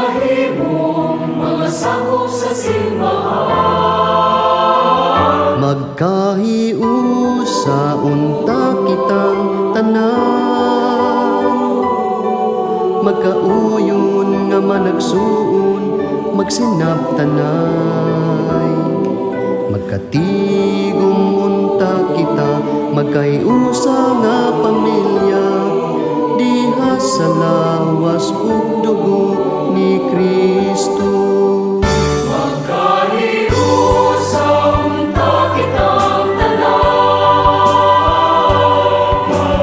mahimong mga sakop sa simbahan. Magkahiusa unta kitang tanan, magkauyon nga managsuon, magsinabtanay. Magkatigom unta kita, magkahiusa nga pamilya, diha sa lawas ug dugo ni Kristo. Magkahiusa unta kitang tanan,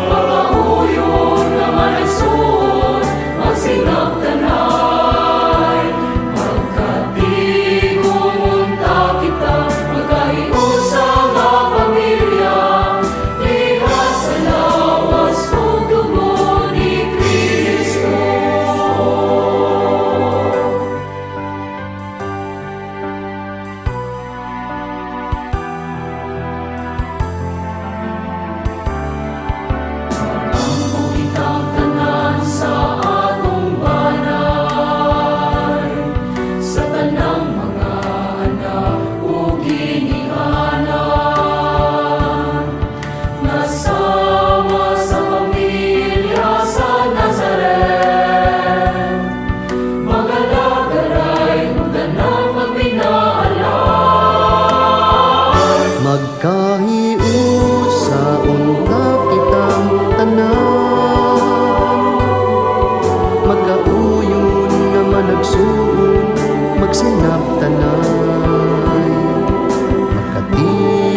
magkauyon nga managsuon, magsinabtanay. Magkatigom unta kita, magkahiusa nga pamilya, diha sa lawas ug dugo ni Kristo. Ang kitang tanan sa atong balay, sa tanang mga anak ug ginikanan, nasama sa pamilya sa Nazaret, magalagaray ug tanang magbinaalan. Magkahiusa unta kitang tanan, magkauyon nga managsuon, magsinabtanay. Magkati